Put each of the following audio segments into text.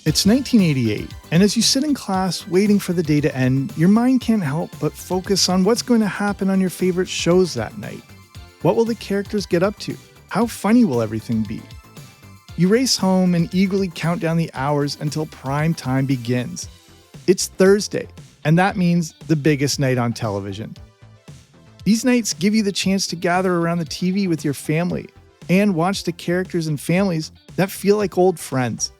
It's 1988, and as you sit in class waiting for the day to end, your mind can't help but focus on what's going to happen on your favorite shows that night. What will the characters get up to? How funny will everything be? You race home and eagerly count down the hours until prime time begins. It's Thursday, and that means the biggest night on television. These nights give you the chance to gather around the TV with your family and watch the characters and families that feel like old friends.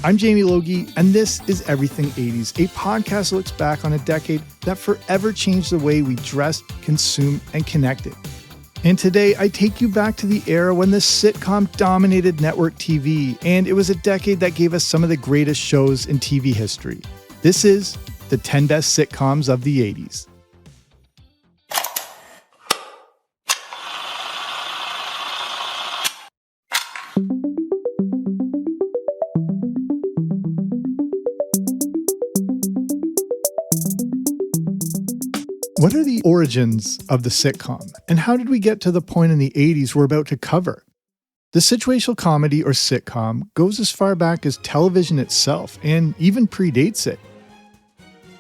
I'm Jamie Logie, and this is Everything 80s, a podcast that looks back on a decade that forever changed the way we dressed, consumed, and connected. And today, I take you back to the era when the sitcom dominated network TV, and it was a decade that gave us some of the greatest shows in TV history. This is the 10 best sitcoms of the 80s. What are the origins of the sitcom, and how did we get to the point in the 80s we're about to cover? The situational comedy or sitcom goes as far back as television itself and even predates it.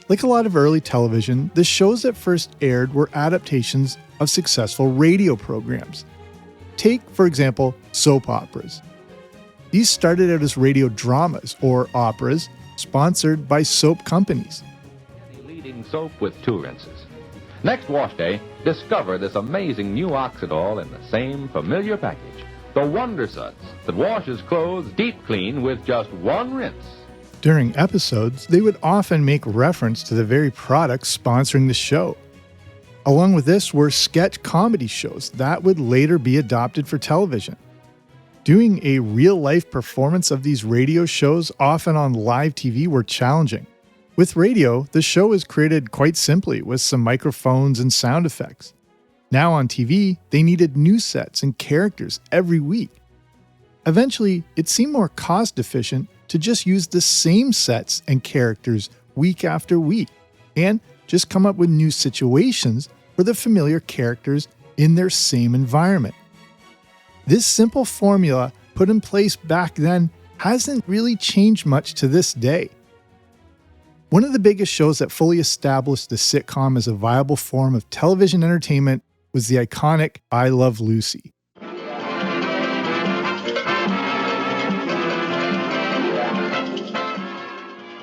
Like a lot of early television, the shows that first aired were adaptations of successful radio programs. Take, for example, soap operas. These started out as radio dramas or operas sponsored by soap companies. Leading soap with 2 rinses. Next wash day, discover this amazing new Oxidol in the same familiar package. The Wonder Suds that washes clothes deep clean with just 1 rinse. During episodes, they would often make reference to the very products sponsoring the show. Along with this were sketch comedy shows that would later be adopted for television. Doing a real-life performance of these radio shows, often on live TV, were challenging. With radio, the show is created quite simply with some microphones and sound effects. Now on TV, they needed new sets and characters every week. Eventually, it seemed more cost-efficient to just use the same sets and characters week after week, and just come up with new situations for the familiar characters in their same environment. This simple formula put in place back then hasn't really changed much to this day. One of the biggest shows that fully established the sitcom as a viable form of television entertainment was the iconic I Love Lucy.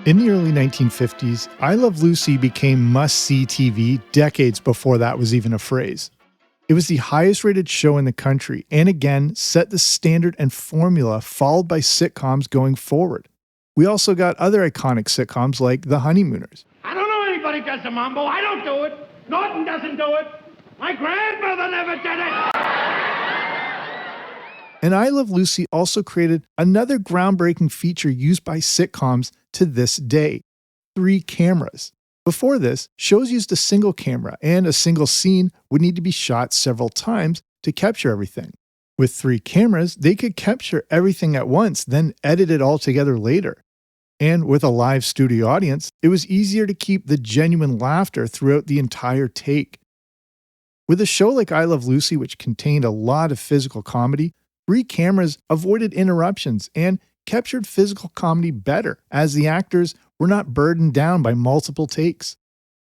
In the early 1950s, I Love Lucy became must-see TV decades before that was even a phrase. It was the highest-rated show in the country, and again, set the standard and formula followed by sitcoms going forward. We also got other iconic sitcoms like The Honeymooners. I don't know anybody does the mambo. I don't do it. Norton doesn't do it. My grandmother never did it. And I Love Lucy also created another groundbreaking feature used by sitcoms to this day: 3 cameras. Before this, shows used a single camera, and a single scene would need to be shot several times to capture everything. With 3 cameras, they could capture everything at once, then edit it all together later. And with a live studio audience, it was easier to keep the genuine laughter throughout the entire take. With a show like I Love Lucy, which contained a lot of physical comedy, 3 cameras avoided interruptions and captured physical comedy better, as the actors were not burdened down by multiple takes.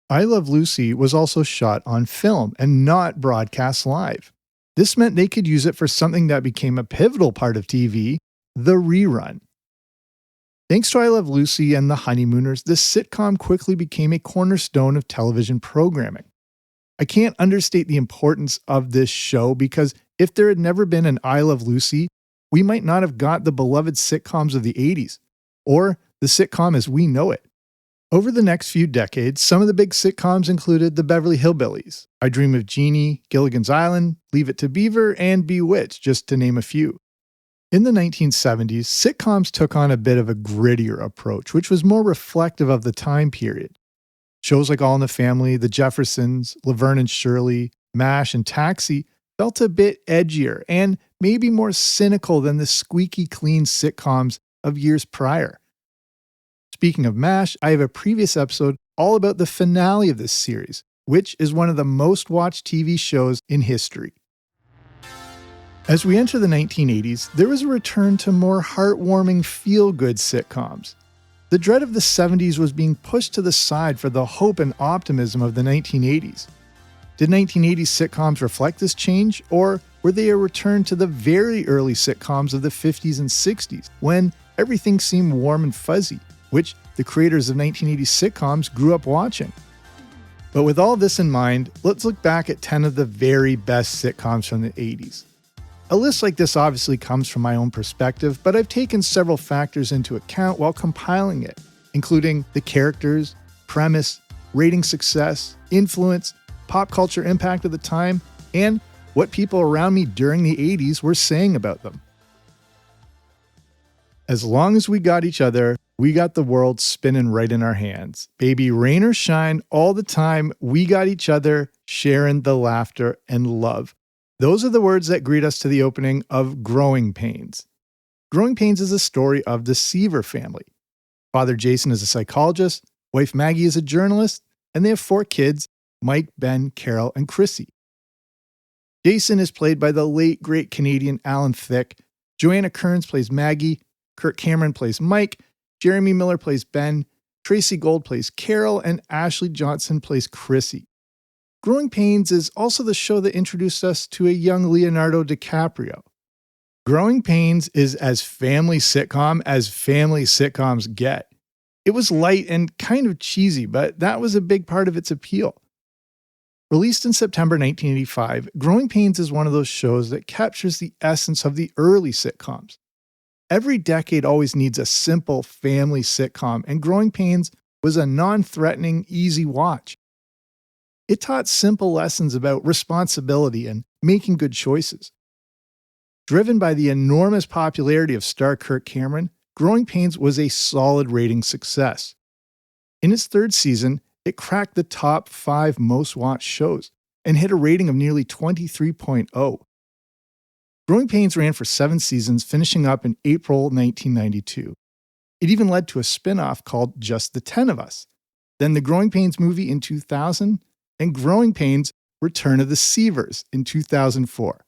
I Love Lucy was also shot on film and not broadcast live. This meant they could use it for something that became a pivotal part of TV, the rerun. Thanks to I Love Lucy and The Honeymooners, the sitcom quickly became a cornerstone of television programming. I can't understate the importance of this show, because if there had never been an I Love Lucy, we might not have got the beloved sitcoms of the 80s, or the sitcom as we know it. Over the next few decades, some of the big sitcoms included The Beverly Hillbillies, I Dream of Jeannie, Gilligan's Island, Leave It to Beaver, and Bewitched, just to name a few. In the 1970s, sitcoms took on a bit of a grittier approach, which was more reflective of the time period. Shows like All in the Family, The Jeffersons, Laverne and Shirley, MASH, and Taxi felt a bit edgier and maybe more cynical than the squeaky clean sitcoms of years prior. Speaking of MASH, I have a previous episode all about the finale of this series, which is one of the most watched TV shows in history. As we enter the 1980s, there was a return to more heartwarming, feel-good sitcoms. The dread of the 70s was being pushed to the side for the hope and optimism of the 1980s. Did 1980s sitcoms reflect this change, or were they a return to the very early sitcoms of the 50s and 60s, when everything seemed warm and fuzzy, which the creators of 1980s sitcoms grew up watching? But with all this in mind, let's look back at 10 of the very best sitcoms from the 80s. A list like this obviously comes from my own perspective, but I've taken several factors into account while compiling it, including the characters, premise, rating success, influence, pop culture impact of the time, and what people around me during the 80s were saying about them. As long as we got each other, we got the world spinning right in our hands. Baby, rain or shine, all the time, we got each other, sharing the laughter and love. Those are the words that greet us to the opening of Growing Pains. Growing Pains is a story of the Seaver family. Father Jason is a psychologist, wife Maggie is a journalist, and they have 4 kids, Mike, Ben, Carol, and Chrissy. Jason is played by the late, great Canadian Alan Thicke. Joanna Kearns plays Maggie. Kirk Cameron plays Mike. Jeremy Miller plays Ben. Tracy Gold plays Carol. And Ashley Johnson plays Chrissy. Growing Pains is also the show that introduced us to a young Leonardo DiCaprio. Growing Pains is as family sitcom as family sitcoms get. It was light and kind of cheesy, but that was a big part of its appeal. Released in September 1985, Growing Pains is one of those shows that captures the essence of the early sitcoms. Every decade always needs a simple family sitcom, and Growing Pains was a non-threatening, easy watch. It taught simple lessons about responsibility and making good choices. Driven by the enormous popularity of star Kirk Cameron, Growing Pains was a solid rating success. In its 3rd season, it cracked the top 5 most watched shows and hit a rating of nearly 23.0. Growing Pains ran for 7 seasons, finishing up in April 1992. It even led to a spin-off called Just the 10 of Us, then the Growing Pains movie in 2000, and Growing Pains Return of the Seavers in 2004.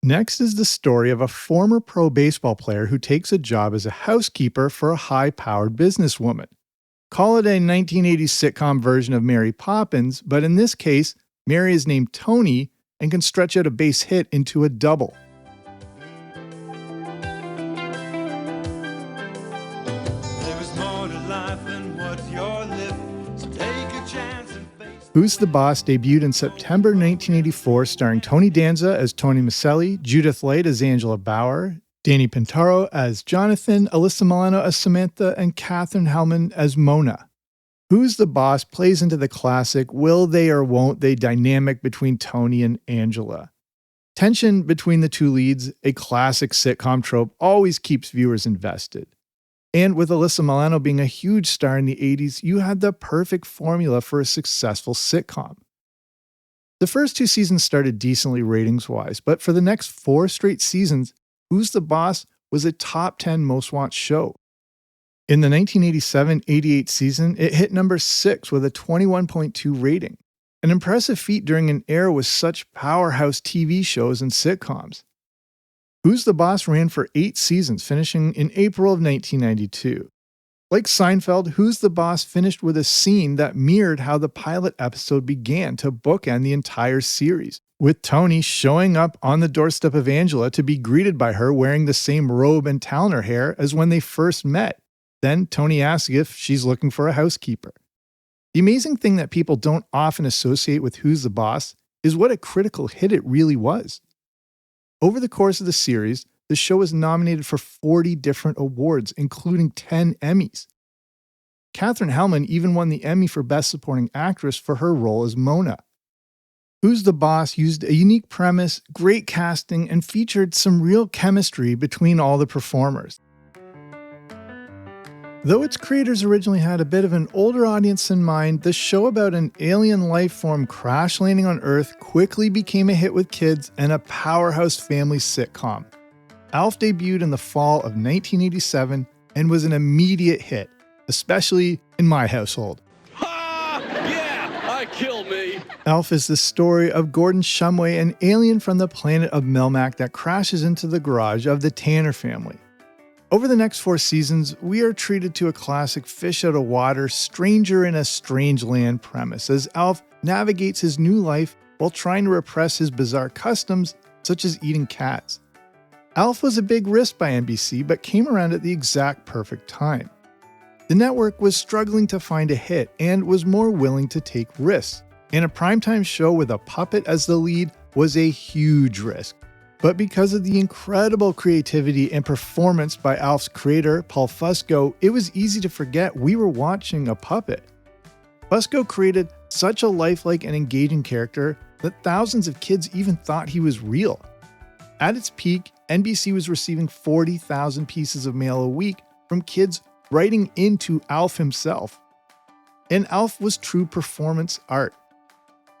Next is the story of a former pro baseball player who takes a job as a housekeeper for a high-powered businesswoman. Call it a 1980s sitcom version of Mary Poppins, but in this case, Mary is named Tony and can stretch out a base hit into a double. Who's the Boss debuted in September 1984, starring Tony Danza as Tony Maselli, Judith Light as Angela Bauer, Danny Pintaro as Jonathan, Alyssa Milano as Samantha, and Katherine Hellman as Mona. Who's the Boss plays into the classic will they or won't they dynamic between Tony and Angela. Tension between the 2 leads, a classic sitcom trope, always keeps viewers invested. And with Alyssa Milano being a huge star in the 80s, you had the perfect formula for a successful sitcom. The first 2 seasons started decently ratings-wise, but for the next 4 straight seasons, Who's the Boss was a top 10 most watched show. In the 1987-88 season, it hit number 6 with a 21.2 rating, an impressive feat during an era with such powerhouse TV shows and sitcoms. Who's the Boss ran for 8 seasons, finishing in April of 1992. Like Seinfeld, Who's the Boss finished with a scene that mirrored how the pilot episode began to bookend the entire series, with Tony showing up on the doorstep of Angela to be greeted by her wearing the same robe and towel in her hair as when they first met. Then Tony asks if she's looking for a housekeeper. The amazing thing that people don't often associate with Who's the Boss is what a critical hit it really was. Over the course of the series, the show was nominated for 40 different awards, including 10 Emmys. Katherine Hellman even won the Emmy for Best Supporting Actress for her role as Mona. Who's the Boss used a unique premise, great casting, and featured some real chemistry between all the performers. Though its creators originally had a bit of an older audience in mind, the show about an alien life form crash landing on Earth quickly became a hit with kids and a powerhouse family sitcom. Alf debuted in the fall of 1987 and was an immediate hit, especially in my household. Ha! Yeah, Why kill me? Alf is the story of Gordon Shumway, an alien from the planet of Melmac that crashes into the garage of the Tanner family. Over the next 4 seasons, we are treated to a classic fish out of water, stranger in a strange land premise as Alf navigates his new life while trying to repress his bizarre customs, such as eating cats. Alf was a big risk by NBC, but came around at the exact perfect time. The network was struggling to find a hit and was more willing to take risks, and a primetime show with a puppet as the lead was a huge risk. But because of the incredible creativity and performance by Alf's creator, Paul Fusco, it was easy to forget we were watching a puppet. Fusco created such a lifelike and engaging character that thousands of kids even thought he was real. At its peak, NBC was receiving 40,000 pieces of mail a week from kids writing into Alf himself. And Alf was true performance art.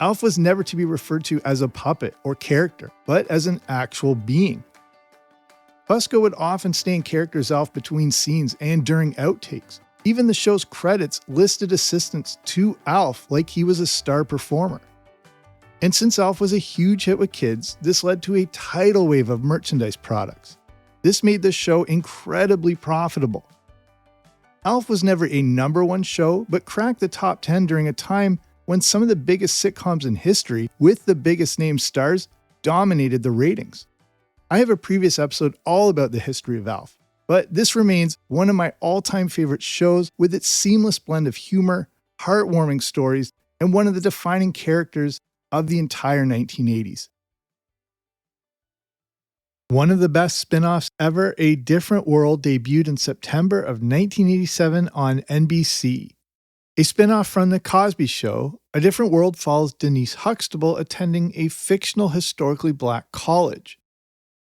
Alf was never to be referred to as a puppet or character, but as an actual being. Fusco would often stay in character as Alf between scenes and during outtakes. Even the show's credits listed assistants to Alf like he was a star performer. And since Alf was a huge hit with kids, this led to a tidal wave of merchandise products. This made the show incredibly profitable. Alf was never a #1 show, but cracked the top 10 during a time when some of the biggest sitcoms in history, with the biggest name stars, dominated the ratings. I have a previous episode all about the history of Alf, but this remains one of my all-time favorite shows with its seamless blend of humor, heartwarming stories, and one of the defining characters of the entire 1980s. One of the best spin-offs ever, A Different World, debuted in September of 1987 on NBC. A spin-off from The Cosby Show, A Different World follows Denise Huxtable attending a fictional historically black college.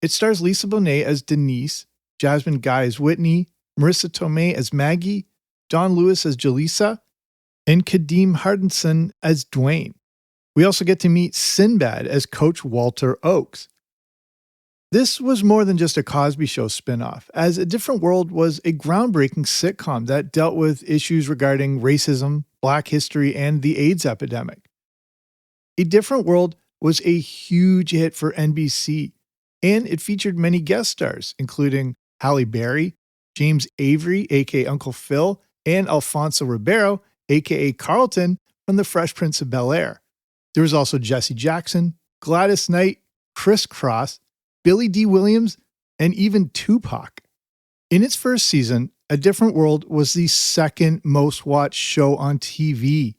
It stars Lisa Bonet as Denise, Jasmine Guy as Whitney, Marissa Tomei as Maggie, Don Lewis as Jaleesa, and Kadeem Hardison as Dwayne. We also get to meet Sinbad as Coach Walter Oakes. This was more than just a Cosby Show spin-off, as A Different World was a groundbreaking sitcom that dealt with issues regarding racism, Black history, and the AIDS epidemic. A Different World was a huge hit for NBC, and it featured many guest stars, including Halle Berry, James Avery, aka Uncle Phil, and Alfonso Ribeiro, aka Carlton, from The Fresh Prince of Bel-Air. There was also Jesse Jackson, Gladys Knight, Criss Cross, Billy D. Williams, and even Tupac. In its first season, A Different World was the second most watched show on TV.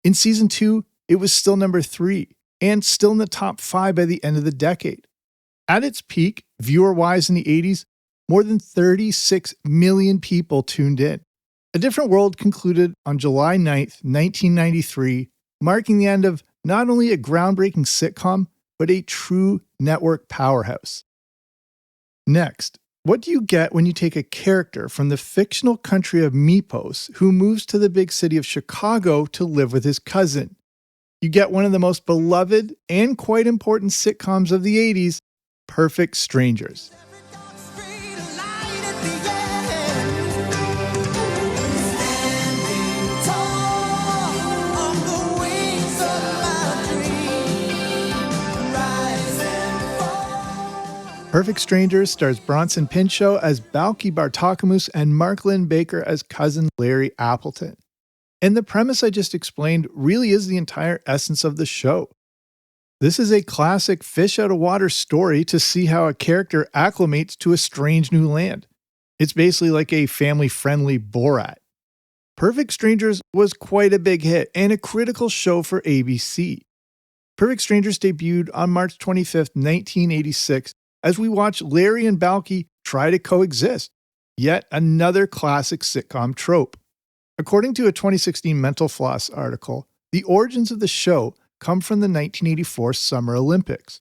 In season 2, it was still number 3, and still in the top 5 by the end of the decade. At its peak, viewer-wise in the 80s, more than 36 million people tuned in. A Different World concluded on July 9th, 1993, marking the end of not only a groundbreaking sitcom, but a true network powerhouse. Next, what do you get when you take a character from the fictional country of Mypos who moves to the big city of Chicago to live with his cousin? You get one of the most beloved and quite important sitcoms of the 80s, Perfect Strangers. Perfect Strangers stars Bronson Pinchot as Balky Bartakamus and Mark Lynn Baker as cousin Larry Appleton. And the premise I just explained really is the entire essence of the show. This is a classic fish out of water story to see how a character acclimates to a strange new land. It's basically like a family-friendly Borat. Perfect Strangers was quite a big hit and a critical show for ABC. Perfect Strangers debuted on March 25th, 1986, as we watch Larry and Balky try to coexist. Yet another classic sitcom trope. According to a 2016 Mental Floss article, the origins of the show come from the 1984 Summer Olympics.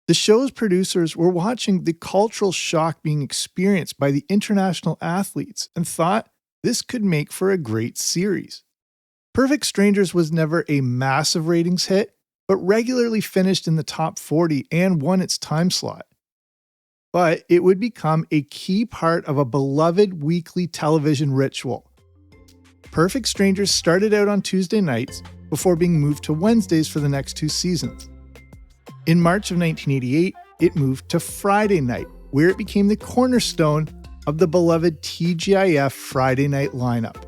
The show's producers were watching the cultural shock being experienced by the international athletes and thought this could make for a great series. Perfect Strangers was never a massive ratings hit, but regularly finished in the top 40 and won its time slot. But it would become a key part of a beloved weekly television ritual. Perfect Strangers started out on Tuesday nights before being moved to Wednesdays for the next 2 seasons. In March of 1988, it moved to Friday night, where it became the cornerstone of the beloved TGIF Friday night lineup.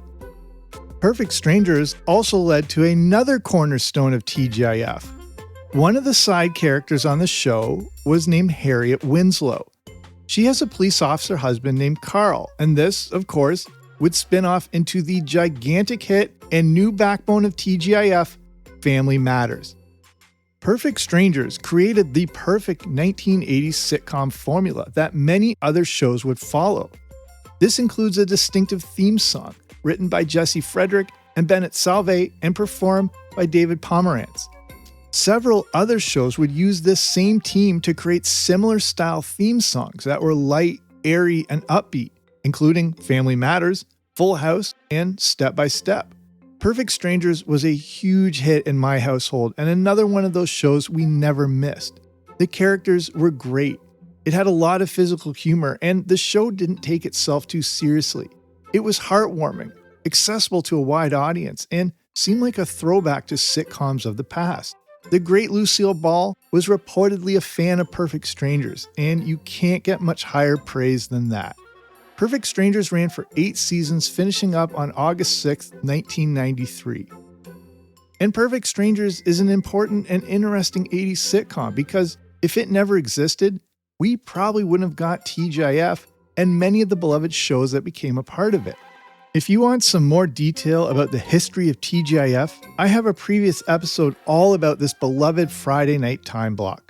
Perfect Strangers also led to another cornerstone of TGIF. One of the side characters on the show was named Harriet Winslow. She has a police officer husband named Carl, and this, of course, would spin off into the gigantic hit and new backbone of TGIF, Family Matters. Perfect Strangers created the perfect 1980s sitcom formula that many other shows would follow. This includes a distinctive theme song written by Jesse Frederick and Bennett Salve and performed by David Pomerantz. Several other shows would use this same team to create similar style theme songs that were light, airy, and upbeat, including Family Matters, Full House, and Step by Step. Perfect Strangers was a huge hit in my household and another one of those shows we never missed. The characters were great. It had a lot of physical humor, and the show didn't take itself too seriously. It was heartwarming, accessible to a wide audience, and seemed like a throwback to sitcoms of the past. The great Lucille Ball was reportedly a fan of Perfect Strangers, and you can't get much higher praise than that. Perfect Strangers ran for 8 seasons, finishing up on August 6, 1993. And Perfect Strangers is an important and interesting 80s sitcom because if it never existed, we probably wouldn't have got TGIF and many of the beloved shows that became a part of it. If you want some more detail about the history of TGIF, I have a previous episode all about this beloved Friday night time block.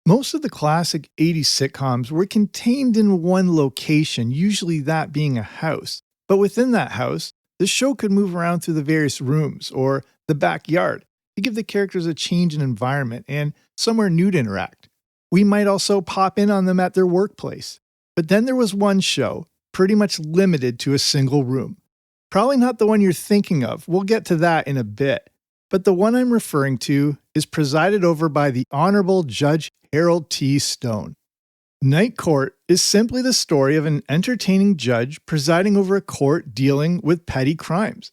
Most of the classic 80s sitcoms were contained in one location, usually that being a house. But within that house, the show could move around through the various rooms or the backyard to give the characters a change in environment and somewhere new to interact. We might also pop in on them at their workplace. But then there was one show, pretty much limited to a single room. Probably not the one you're thinking of, we'll get to that in a bit. But the one I'm referring to is presided over by the Honorable Judge Harold T. Stone. Night Court is simply the story of an entertaining judge presiding over a court dealing with petty crimes.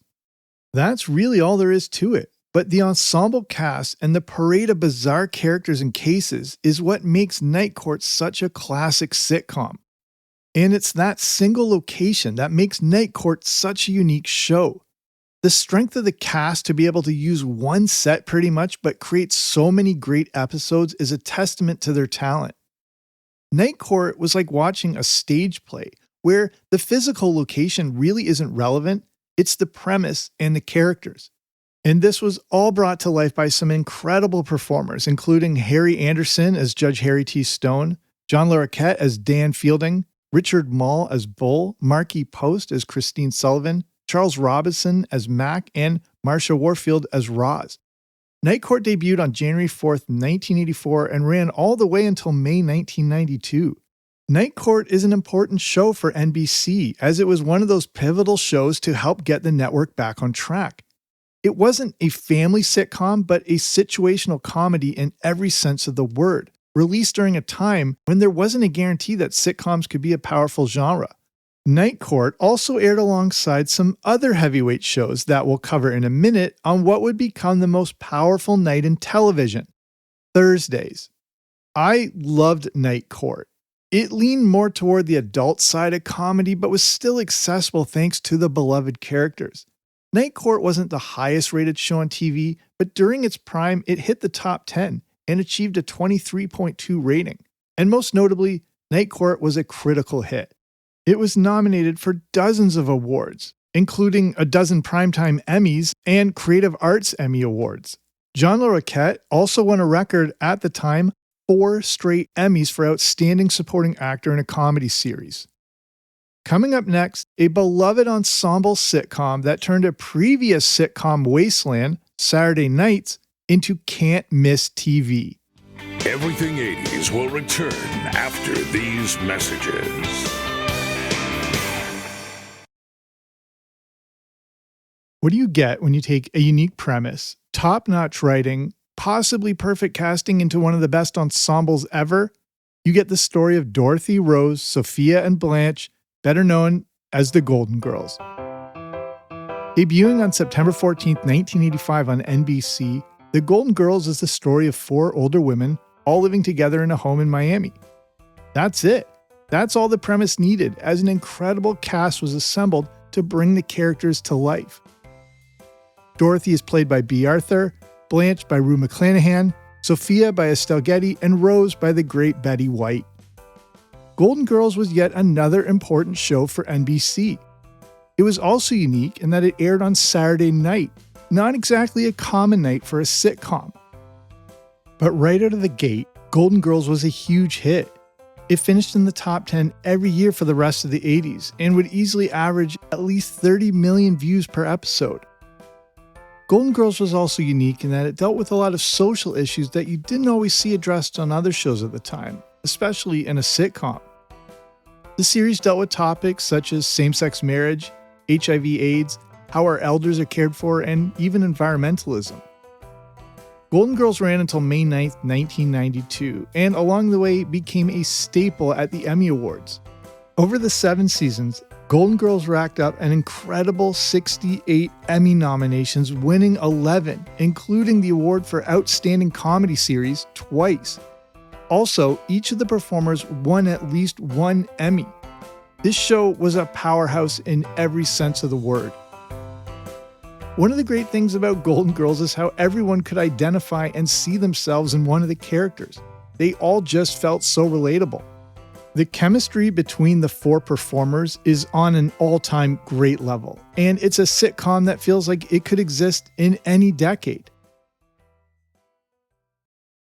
That's really all there is to it, but the ensemble cast and the parade of bizarre characters and cases is what makes Night Court such a classic sitcom. And it's that single location that makes Night Court such a unique show. The strength of the cast to be able to use one set pretty much but create so many great episodes is a testament to their talent. Night Court was like watching a stage play where the physical location really isn't relevant, it's the premise and the characters. And this was all brought to life by some incredible performers, including Harry Anderson as Judge Harry T. Stone, John Larroquette as Dan Fielding, Richard Mall as Bull, Markie Post as Christine Sullivan, Charles Robinson as Mac, and Marsha Warfield as Roz. Night Court debuted on January 4th, 1984 and ran all the way until May 1992. Night Court is an important show for NBC as it was one of those pivotal shows to help get the network back on track. It wasn't a family sitcom, but a situational comedy in every sense of the word, released during a time when there wasn't a guarantee that sitcoms could be a powerful genre. Night Court also aired alongside some other heavyweight shows that we'll cover in a minute on what would become the most powerful night in television, Thursdays. I loved Night Court. It leaned more toward the adult side of comedy but was still accessible thanks to the beloved characters. Night Court wasn't the highest rated show on TV, but during its prime it hit the top 10 and achieved a 23.2 rating. And most notably, Night Court was a critical hit. It was nominated for dozens of awards, including a dozen Primetime Emmys and Creative Arts Emmy Awards. John Larroquette also won a record at the time, 4 straight Emmys for Outstanding Supporting Actor in a Comedy Series. Coming up next, a beloved ensemble sitcom that turned a previous sitcom wasteland, Saturday Nights, into can't-miss TV. Everything 80s will return after these messages. What do you get when you take a unique premise, top-notch writing, possibly perfect casting into one of the best ensembles ever? You get the story of Dorothy, Rose, Sophia, and Blanche, better known as the Golden Girls. Debuting on September 14, 1985 on NBC, The Golden Girls is the story of four older women all living together in a home in Miami. That's it. That's all the premise needed, as an incredible cast was assembled to bring the characters to life. Dorothy is played by Bea Arthur, Blanche by Rue McClanahan, Sophia by Estelle Getty, and Rose by the great Betty White. Golden Girls was yet another important show for NBC. It was also unique in that it aired on Saturday night, not exactly a common night for a sitcom. But right out of the gate, Golden Girls was a huge hit. It finished in the top 10 every year for the rest of the 80s and would easily average at least 30 million views per episode. Golden Girls was also unique in that it dealt with a lot of social issues that you didn't always see addressed on other shows at the time, especially in a sitcom. The series dealt with topics such as same-sex marriage, HIV/AIDS, how our elders are cared for, and even environmentalism. Golden Girls ran until May 9, 1992, and along the way became a staple at the Emmy Awards. Over the 7 seasons, Golden Girls racked up an incredible 68 Emmy nominations, winning 11, including the award for Outstanding Comedy Series twice. Also, each of the performers won at least one Emmy. This show was a powerhouse in every sense of the word. One of the great things about Golden Girls is how everyone could identify and see themselves in one of the characters. They all just felt so relatable. The chemistry between the 4 performers is on an all-time great level, and it's a sitcom that feels like it could exist in any decade.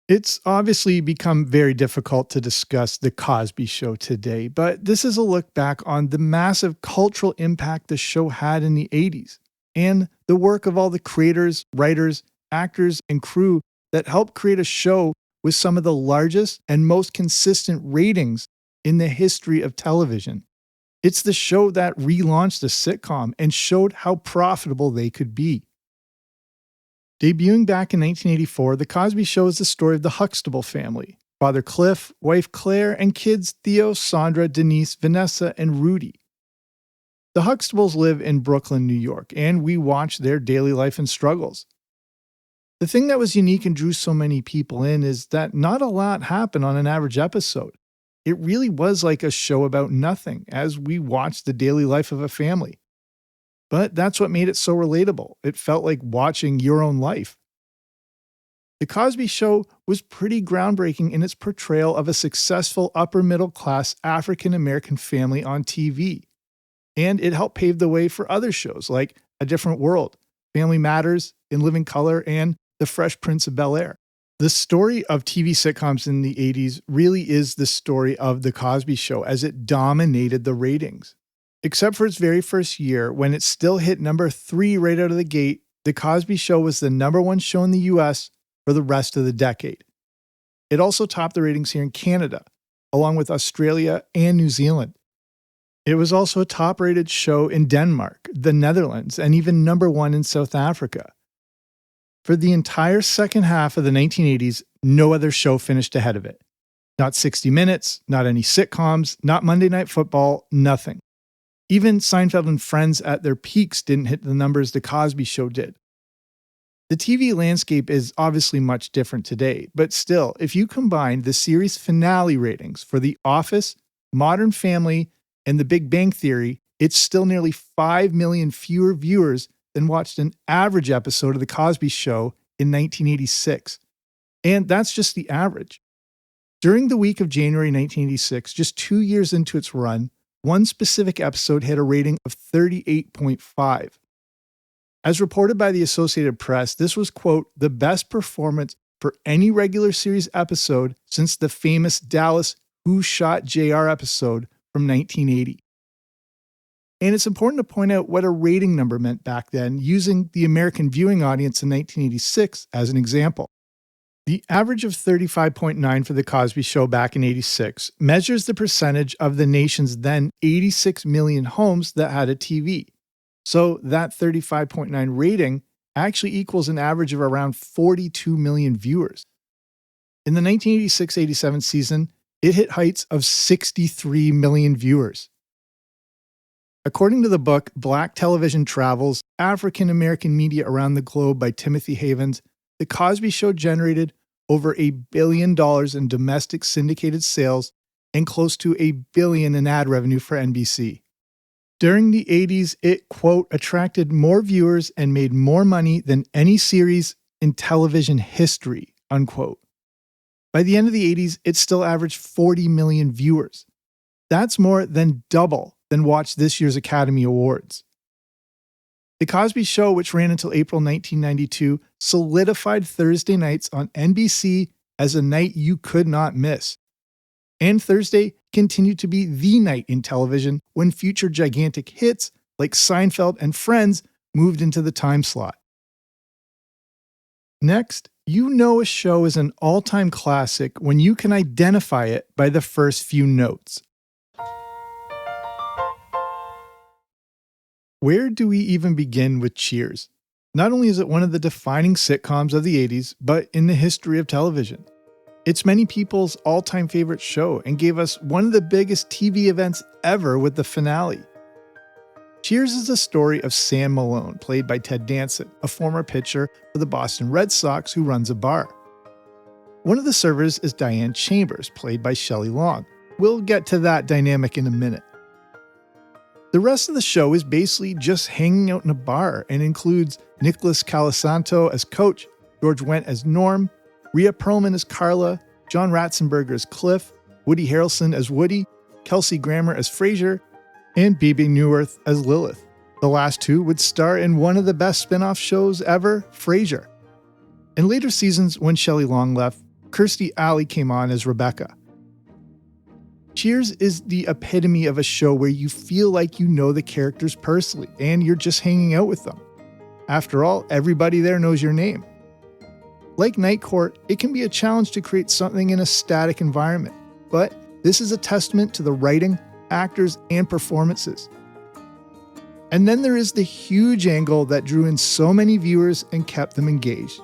It's obviously become very difficult to discuss The Cosby Show today, but this is a look back on the massive cultural impact the show had in the 80s, and the work of all the creators, writers, actors, and crew that helped create a show with some of the largest and most consistent ratings in the history of television. It's the show that relaunched the sitcom and showed how profitable they could be. Debuting back in 1984, The Cosby Show is the story of the Huxtable family, Father Cliff, wife Claire, and kids Theo, Sandra, Denise, Vanessa, and Rudy. The Huxtables live in Brooklyn, New York, and we watch their daily life and struggles. The thing that was unique and drew so many people in is that not a lot happened on an average episode. It really was like a show about nothing as we watched the daily life of a family. But that's what made it so relatable. It felt like watching your own life. The Cosby Show was pretty groundbreaking in its portrayal of a successful upper-middle-class African-American family on TV. And it helped pave the way for other shows like A Different World, Family Matters, In Living Color, and The Fresh Prince of Bel-Air. The story of TV sitcoms in the 80s really is the story of The Cosby Show as it dominated the ratings. Except for its very first year, when it still hit number 3 right out of the gate, The Cosby Show was the number 1 show in the US for the rest of the decade. It also topped the ratings here in Canada, along with Australia and New Zealand. It was also a top-rated show in Denmark, the Netherlands, and even number 1 in South Africa. For the entire second half of the 1980s, no other show finished ahead of it. Not 60 Minutes, not any sitcoms, not Monday Night Football, nothing. Even Seinfeld and Friends at their peaks didn't hit the numbers The Cosby Show did. The TV landscape is obviously much different today, but still, if you combine the series finale ratings for The Office, Modern Family, and The Big Bang Theory, it's still nearly 5 million fewer viewers than watched an average episode of The Cosby Show in 1986. And that's just the average. During the week of January 1986, just 2 years into its run, one specific episode had a rating of 38.5. As reported by the Associated Press, this was, quote, the best performance for any regular series episode since the famous Dallas Who Shot JR episode from 1980. And it's important to point out what a rating number meant back then, using the American viewing audience in 1986 as an example. The average of 35.9 for The Cosby Show back in 86 measures the percentage of the nation's then 86 million homes that had a TV. So that 35.9 rating actually equals an average of around 42 million viewers. In the 1986-87 season, it hit heights of 63 million viewers. According to the book Black Television Travels, African American Media Around the Globe by Timothy Havens, The Cosby Show generated over $1 billion in domestic syndicated sales and close to $1 billion in ad revenue for NBC. During the 80s, it, quote, attracted more viewers and made more money than any series in television history, unquote. By the end of the 80s, it still averaged 40 million viewers. That's more than double than watched this year's Academy Awards. The Cosby Show, which ran until April 1992, solidified Thursday nights on NBC as a night you could not miss. And Thursday continued to be the night in television when future gigantic hits like Seinfeld and Friends moved into the time slot. Next, you know a show is an all-time classic when you can identify it by the first few notes. Where do we even begin with Cheers? Not only is it one of the defining sitcoms of the 80s, but in the history of television. It's many people's all-time favorite show and gave us one of the biggest TV events ever with the finale. Cheers is the story of Sam Malone, played by Ted Danson, a former pitcher for the Boston Red Sox who runs a bar. One of the servers is Diane Chambers, played by Shelley Long. We'll get to that dynamic in a minute. The rest of the show is basically just hanging out in a bar and includes Nicholas Colasanto as Coach, George Wendt as Norm, Rhea Perlman as Carla, John Ratzenberger as Cliff, Woody Harrelson as Woody, Kelsey Grammer as Frasier, and Bebe Neuwirth as Lilith. The last two would star in one of the best spin-off shows ever, Frasier. In later seasons, when Shelley Long left, Kirstie Alley came on as Rebecca. Cheers is the epitome of a show where you feel like you know the characters personally and you're just hanging out with them. After all, everybody there knows your name. Like Night Court, it can be a challenge to create something in a static environment, but this is a testament to the writing, actors, and performances. And then there is the huge angle that drew in so many viewers and kept them engaged.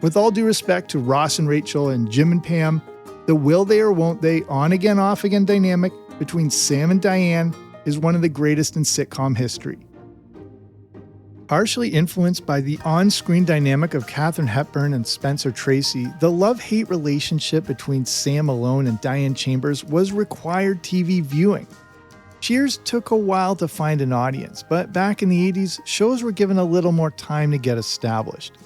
With all due respect to Ross and Rachel and Jim and Pam, the will they or won't they, on again, off again dynamic between Sam and Diane is one of the greatest in sitcom history. Partially influenced by the on-screen dynamic of Katharine Hepburn and Spencer Tracy, the love-hate relationship between Sam Malone and Diane Chambers was required TV viewing. Cheers took a while to find an audience, but back in the 80s, shows were given a little more time to get established.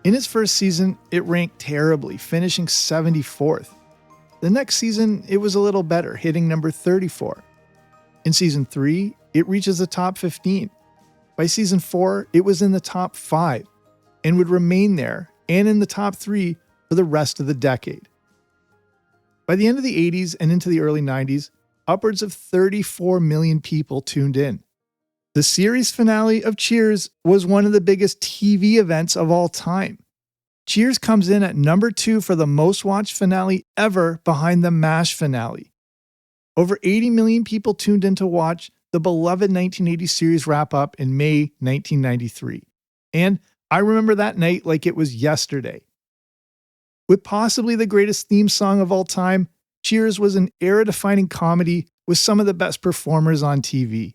In its first season, it ranked terribly, finishing 74th. The next season, it was a little better, hitting number 34. In season 3, it reaches the top 15. By season 4, it was in the top 5 and would remain there and in the top 3 for the rest of the decade. By the end of the 80s and into the early 90s, upwards of 34 million people tuned in. The series finale of Cheers was one of the biggest TV events of all time. Cheers comes in at number 2 for the most watched finale ever behind the MASH finale. Over 80 million people tuned in to watch the beloved 1980 series wrap up in May 1993. And I remember that night like it was yesterday. With possibly the greatest theme song of all time, Cheers was an era-defining comedy with some of the best performers on TV.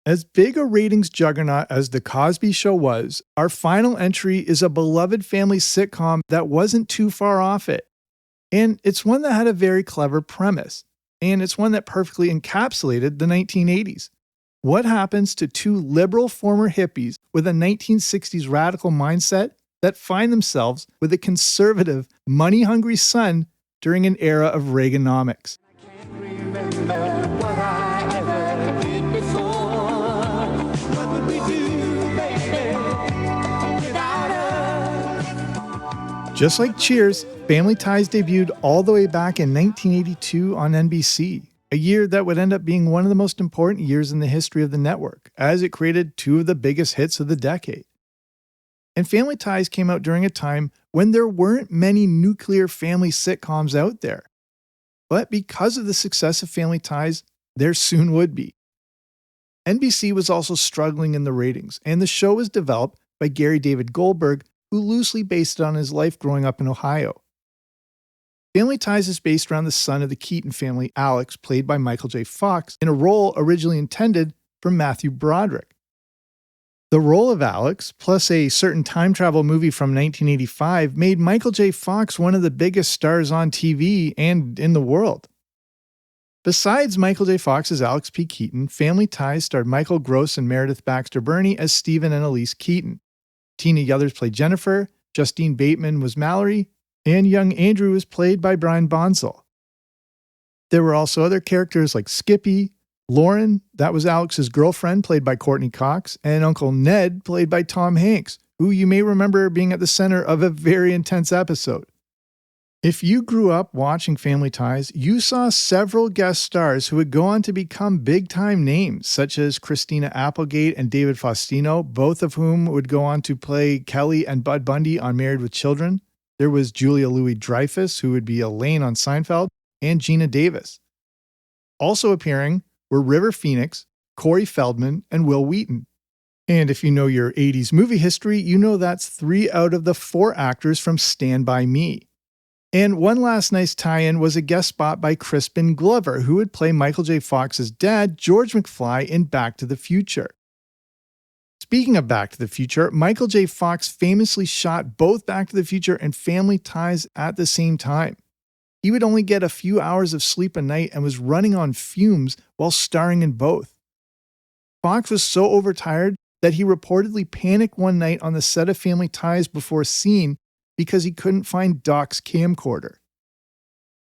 As big a ratings juggernaut as The Cosby Show was, our final entry is a beloved family sitcom that wasn't too far off it. And it's one that had a very clever premise. And it's one that perfectly encapsulated the 1980s. What happens to two liberal former hippies with a 1960s radical mindset that find themselves with a conservative, money-hungry son during an era of Reaganomics? Just like Cheers, Family Ties debuted all the way back in 1982 on NBC, a year that would end up being one of the most important years in the history of the network, as it created two of the biggest hits of the decade. And Family Ties came out during a time when there weren't many nuclear family sitcoms out there. But because of the success of Family Ties, there soon would be. NBC was also struggling in the ratings, and the show was developed by Gary David Goldberg, who loosely based it on his life growing up in Ohio. Family Ties is based around the son of the Keaton family, Alex, played by Michael J. Fox, in a role originally intended for Matthew Broderick. The role of Alex, plus a certain time travel movie from 1985, made Michael J. Fox one of the biggest stars on TV and in the world. Besides Michael J. Fox as Alex P. Keaton, Family Ties starred Michael Gross and Meredith Baxter Birney as Stephen and Elise Keaton. Tina Yothers played Jennifer, Justine Bateman was Mallory, and young Andrew was played by Brian Bonsall. There were also other characters like Skippy, Lauren, that was Alex's girlfriend, played by Courtney Cox, and Uncle Ned, played by Tom Hanks, who you may remember being at the center of a very intense episode. If you grew up watching Family Ties, you saw several guest stars who would go on to become big-time names, such as Christina Applegate and David Faustino, both of whom would go on to play Kelly and Bud Bundy on Married with Children. There was Julia Louis-Dreyfus, who would be Elaine on Seinfeld, and Gina Davis. Also appearing were River Phoenix, Corey Feldman, and Will Wheaton. And if you know your 80s movie history, you know that's 3 out of the 4 actors from Stand By Me. And one last nice tie-in was a guest spot by Crispin Glover, who would play Michael J. Fox's dad, George McFly, in Back to the Future. Speaking of Back to the Future, Michael J. Fox famously shot both Back to the Future and Family Ties at the same time. He would only get a few hours of sleep a night and was running on fumes while starring in both. Fox was so overtired that he reportedly panicked one night on the set of Family Ties before a scene because he couldn't find Doc's camcorder.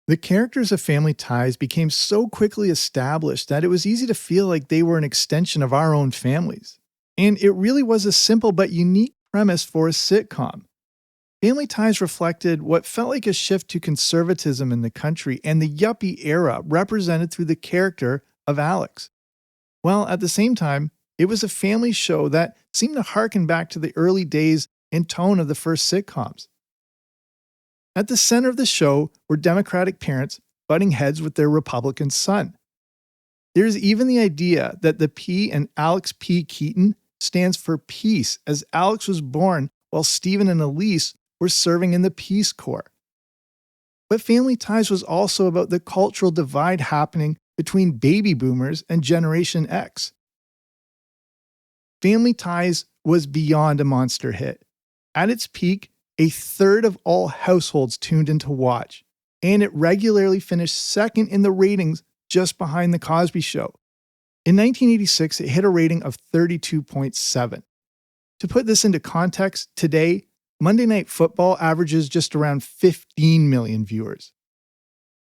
The characters of Family Ties became so quickly established that it was easy to feel like they were an extension of our own families. And it really was a simple but unique premise for a sitcom. Family Ties reflected what felt like a shift to conservatism in the country and the yuppie era represented through the character of Alex. While at the same time, it was a family show that seemed to harken back to the early days and tone of the first sitcoms. At the center of the show were Democratic parents butting heads with their Republican son. There's even the idea that the P in Alex P. Keaton stands for peace, as Alex was born while Stephen and Elise were serving in the Peace Corps. But Family Ties was also about the cultural divide happening between baby boomers and Generation X. Family Ties was beyond a monster hit. At its peak, a third of all households tuned in to watch, and it regularly finished second in the ratings just behind The Cosby Show. In 1986, it hit a rating of 32.7. To put this into context, today, Monday Night Football averages just around 15 million viewers.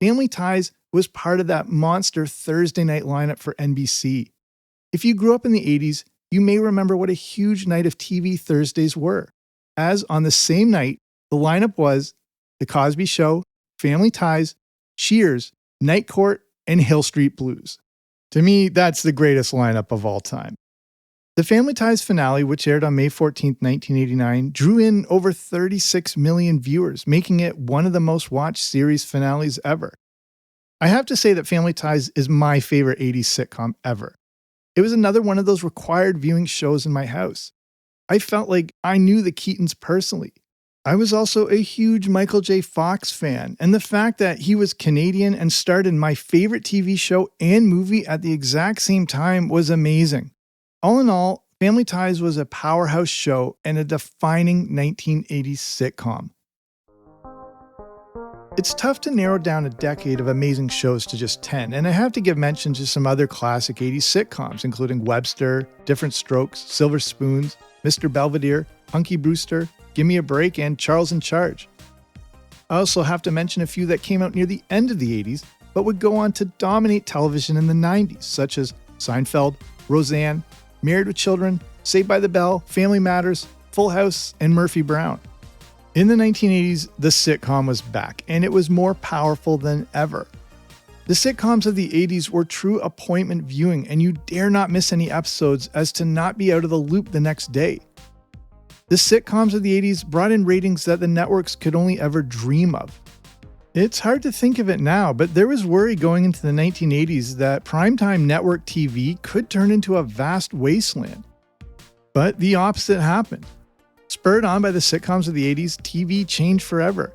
Family Ties was part of that monster Thursday night lineup for NBC. If you grew up in the 80s, you may remember what a huge night of TV Thursdays were, as on the same night, the lineup was The Cosby Show, Family Ties, Cheers, Night Court, and Hill Street Blues. To me, that's the greatest lineup of all time. The Family Ties finale, which aired on May 14, 1989, drew in over 36 million viewers, making it one of the most watched series finales ever. I have to say that Family Ties is my favorite 80s sitcom ever. It was another one of those required viewing shows in my house. I felt like I knew the Keatons personally. I was also a huge Michael J. Fox fan, and the fact that he was Canadian and starred in my favorite TV show and movie at the exact same time was amazing. All in all, Family Ties was a powerhouse show and a defining 1980s sitcom. It's tough to narrow down a decade of amazing shows to just 10, and I have to give mention to some other classic 80s sitcoms, including Webster, Different Strokes, Silver Spoons, Mr. Belvedere, Punky Brewster, Gimme a Break, and Charles in Charge. I also have to mention a few that came out near the end of the 80s, but would go on to dominate television in the 90s, such as Seinfeld, Roseanne, Married with Children, Saved by the Bell, Family Matters, Full House, and Murphy Brown. In the 1980s, the sitcom was back, and it was more powerful than ever. The sitcoms of the 80s were true appointment viewing, and you dare not miss any episodes as to not be out of the loop the next day. The sitcoms of the 80s brought in ratings that the networks could only ever dream of. It's hard to think of it now, but there was worry going into the 1980s that primetime network TV could turn into a vast wasteland. But the opposite happened. Spurred on by the sitcoms of the 80s, TV changed forever.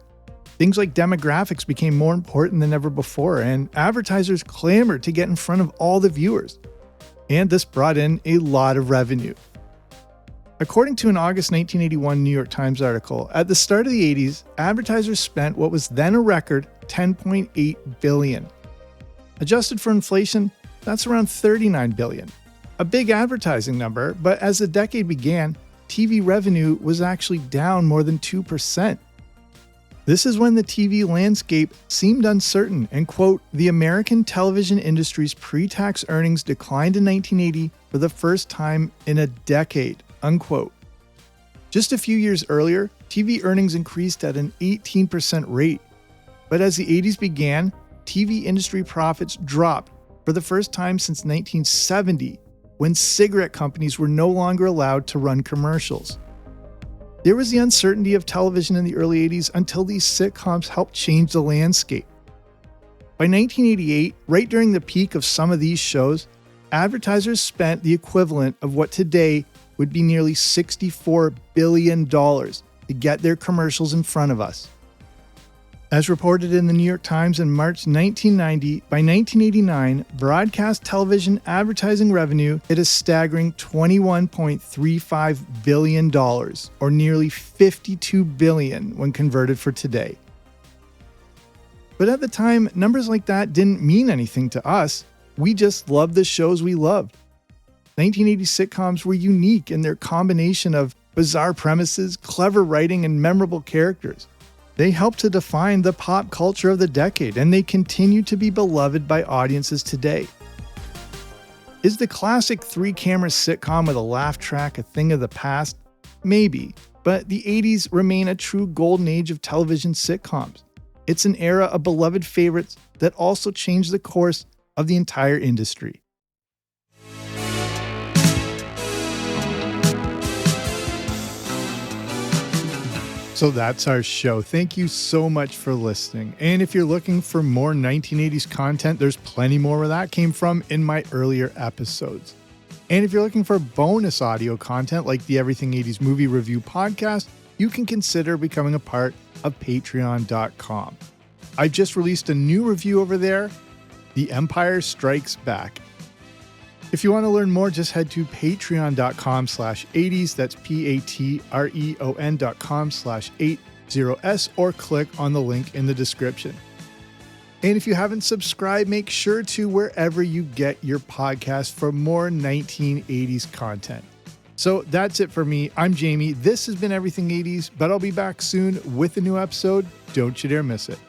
Things like demographics became more important than ever before, and advertisers clamored to get in front of all the viewers. And this brought in a lot of revenue. According to an August 1981 New York Times article, at the start of the 80s, advertisers spent what was then a record $10.8 billion. Adjusted for inflation, that's around $39 billion. A big advertising number, but as the decade began, TV revenue was actually down more than 2%. This is when the TV landscape seemed uncertain and, quote, the American television industry's pre-tax earnings declined in 1980 for the first time in a decade, unquote. Just a few years earlier, TV earnings increased at an 18% rate. But as the 80s began, TV industry profits dropped for the first time since 1970, when cigarette companies were no longer allowed to run commercials. There was the uncertainty of television in the early 80s until these sitcoms helped change the landscape. By 1988, right during the peak of some of these shows, advertisers spent the equivalent of what today would be nearly $64 billion to get their commercials in front of us. As reported in the New York Times in March 1990, by 1989, broadcast television advertising revenue hit a staggering $21.35 billion, or nearly $52 billion when converted for today. But at the time, numbers like that didn't mean anything to us. We just loved the shows we loved. 1980 sitcoms were unique in their combination of bizarre premises, clever writing, and memorable characters. They helped to define the pop culture of the decade, and they continue to be beloved by audiences today. Is the classic 3-camera sitcom with a laugh track a thing of the past? Maybe, but the 80s remain a true golden age of television sitcoms. It's an era of beloved favorites that also changed the course of the entire industry. So that's our show. Thank you so much for listening. And if you're looking for more 1980s content, there's plenty more where that came from in my earlier episodes. And if you're looking for bonus audio content like the Everything 80s Movie Review podcast, you can consider becoming a part of patreon.com. I just released a new review over there, The Empire Strikes Back. If you want to learn more, just head to patreon.com/80s. That's patreon.com/80s, or click on the link in the description. And if you haven't subscribed, make sure to wherever you get your podcast for more 1980s content. So that's it for me. I'm Jamie. This has been Everything 80s, but I'll be back soon with a new episode. Don't you dare miss it.